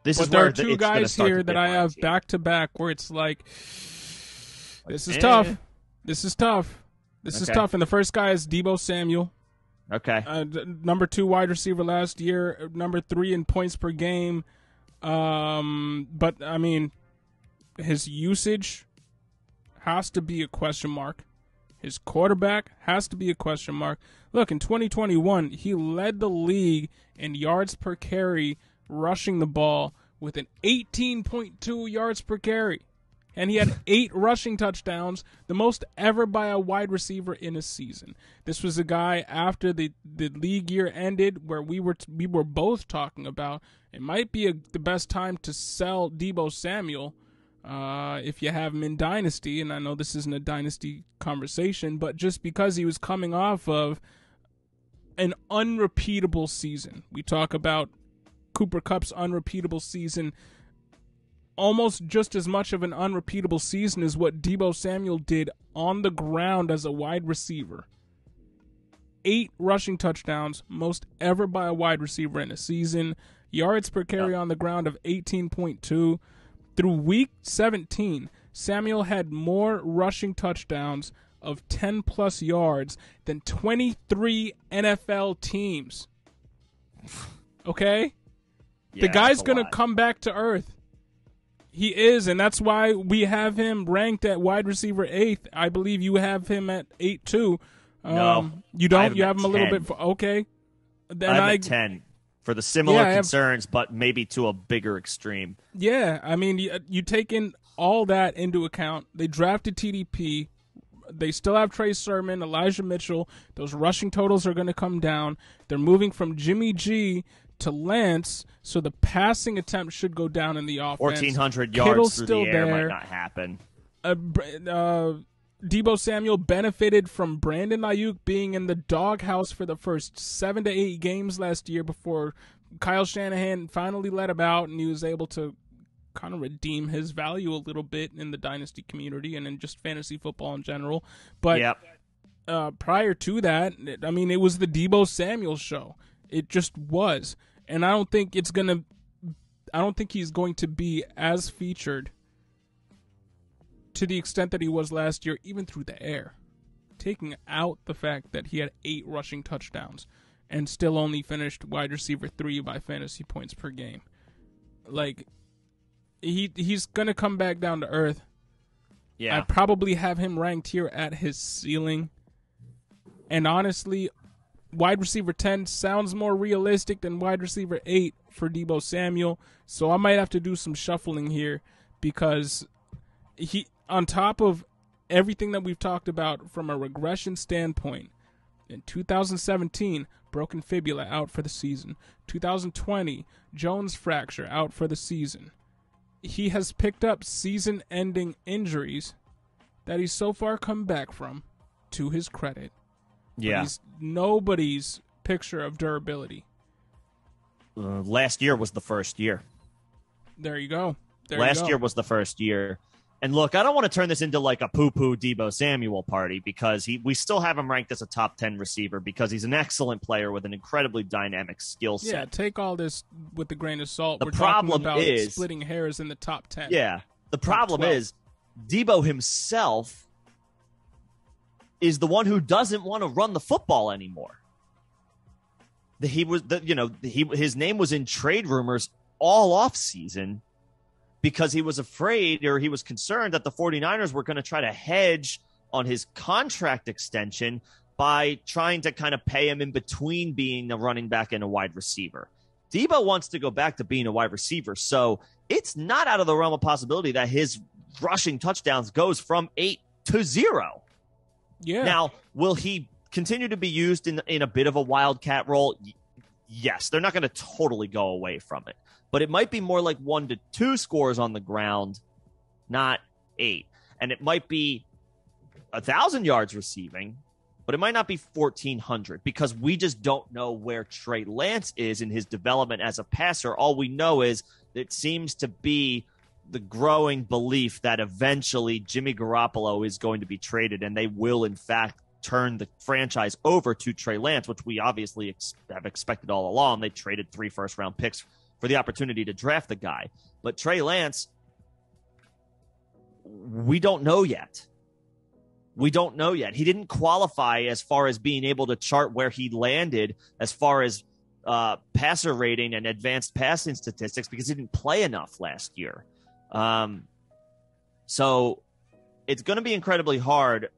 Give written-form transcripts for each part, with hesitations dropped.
But there are two guys here that I have back to back where it's like, this is tough. This is tough. This is tough. And the first guy is Deebo Samuel. Okay. Number 2 wide receiver last year, number 3 in points per game. But I mean, his usage has to be a question mark. His quarterback has to be a question mark. Look, in 2021, he led the league in yards per carry rushing the ball with an 18.2 yards per carry. And he had 8 rushing touchdowns, the most ever by a wide receiver in a season. This was a guy after the league year ended where we were both talking about it might be the best time to sell Deebo Samuel if you have him in Dynasty. And I know this isn't a Dynasty conversation, but just because he was coming off of an unrepeatable season. We talk about Cooper Kupp's unrepeatable season. Almost just as much of an unrepeatable season as what Deebo Samuel did on the ground as a wide receiver. 8 rushing touchdowns, most ever by a wide receiver in a season. Yards per carry on the ground of 18.2. Through week 17, Samuel had more rushing touchdowns of 10-plus yards than 23 NFL teams. Okay? Yeah, the guy's going to come back to earth. He is, and that's why we have him ranked at wide receiver 8th. I believe you have him at 8 too. No, you don't. You have him a little bit. Okay, then I have 10 for the similar concerns, but maybe to a bigger extreme. Yeah, I mean, you take in all that into account. They drafted TDP. They still have Trey Sermon, Elijah Mitchell. Those rushing totals are going to come down. They're moving from Jimmy G to Lance, so the passing attempt should go down in the offense. 1,400 yards Kittle's through still the air there. might not happen. Deebo Samuel benefited from Brandon Ayuk being in the doghouse for the first 7 to 8 games last year before Kyle Shanahan finally let him out, and he was able to kind of redeem his value a little bit in the dynasty community and in just fantasy football in general. But prior to that, I mean, it was the Deebo Samuel show. It just was. And I don't think he's going to be as featured to the extent that he was last year, even through the air. Taking out the fact that he had 8 rushing touchdowns and still only finished wide receiver 3 by fantasy points per game. Like, he's going to come back down to earth. Yeah. I probably have him ranked here at his ceiling. And honestly, wide receiver 10 sounds more realistic than wide receiver 8 for Deebo Samuel. So I might have to do some shuffling here because he, on top of everything that we've talked about from a regression standpoint, in 2017, broken fibula out for the season. 2020, Jones fracture out for the season. He has picked up season-ending injuries that he's so far come back from, to his credit. Yeah. He's nobody's picture of durability. Last year was the first year. There you go. Last year was the first year. And look, I don't want to turn this into like a poo-poo Deebo Samuel party because we still have him ranked as a top 10 receiver because he's an excellent player with an incredibly dynamic skill set. Yeah, take all this with a grain of salt. We're talking about splitting hairs in the top 10. Yeah, the problem is Deebo himself is the one who doesn't want to run the football anymore. His name was in trade rumors all off season because he was afraid or he was concerned that the 49ers were going to try to hedge on his contract extension by trying to kind of pay him in between being a running back and a wide receiver. Deebo wants to go back to being a wide receiver, so it's not out of the realm of possibility that his rushing touchdowns goes from 8 to 0. Yeah. Now, will he continue to be used in a bit of a wildcat role? Yes. They're not going to totally go away from it. But it might be more like 1 to 2 scores on the ground, not 8. And it might be 1,000 yards receiving, but it might not be 1,400 because we just don't know where Trey Lance is in his development as a passer. All we know is it seems to be the growing belief that eventually Jimmy Garoppolo is going to be traded and they will, in fact, turn the franchise over to Trey Lance, which we obviously have expected all along. They traded 3 first-round picks for the opportunity to draft the guy. But Trey Lance, we don't know yet. We don't know yet. He didn't qualify as far as being able to chart where he landed as far as passer rating and advanced passing statistics because he didn't play enough last year. So it's going to be incredibly hard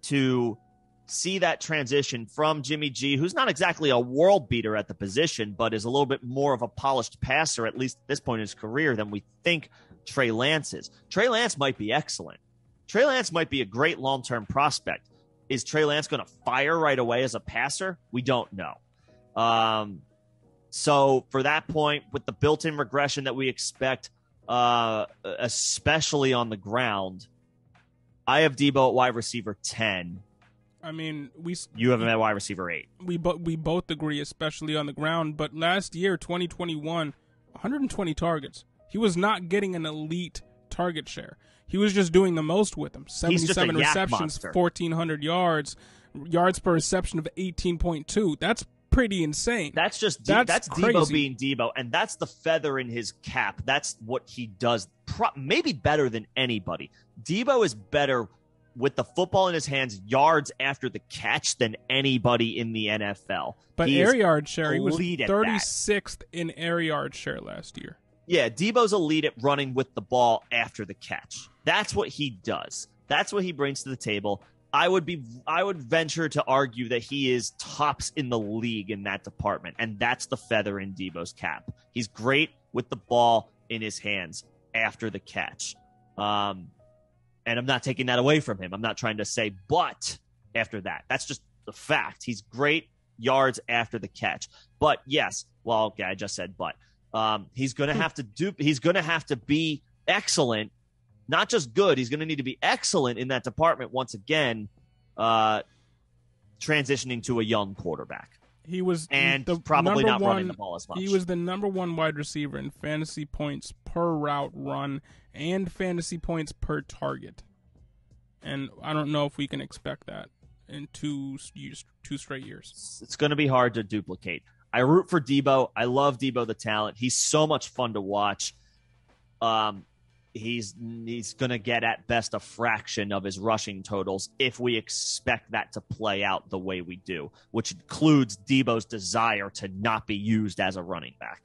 to see that transition from Jimmy G, who's not exactly a world beater at the position, but is a little bit more of a polished passer, at least at this point in his career, than we think Trey Lance is. Trey Lance might be excellent. Trey Lance might be a great long-term prospect. Is Trey Lance going to fire right away as a passer? We don't know. So for that point, with the built-in regression that we expect, especially on the ground, I have Deebo at wide receiver 10. I mean, you have him at wide receiver 8. We both agree, especially on the ground. But last year, 2021, 120 targets. He was not getting an elite target share. He was just doing the most with them. 77 receptions, 1,400 yards per reception of 18.2. That's pretty insane. That's Deebo being Deebo, and that's the feather in his cap. That's what he does, maybe better than anybody. Deebo is better with the football in his hands, yards after the catch, than anybody in the NFL. But air yard share, he was 36th in air yard share last year. Yeah, Deebo's elite at running with the ball after the catch. That's what he does. That's what he brings to the table. I would venture to argue that he is tops in the league in that department, and that's the feather in Deebo's cap. He's great with the ball in his hands after the catch. And I'm not taking that away from him. I'm not trying to say but after that. That's just the fact. He's great yards after the catch. But yes, well, okay, I just said but. He's going to have to be excellent, not just good. He's going to need to be excellent in that department once again, transitioning to a young quarterback. He was probably not running the ball as much. He was the number 1 wide receiver in fantasy points per route run and fantasy points per target. And I don't know if we can expect that in 2 straight years. It's going to be hard to duplicate. I root for Deebo. I love Deebo the talent. He's so much fun to watch. He's going to get at best a fraction of his rushing totals if we expect that to play out the way we do, which includes Deebo's desire to not be used as a running back.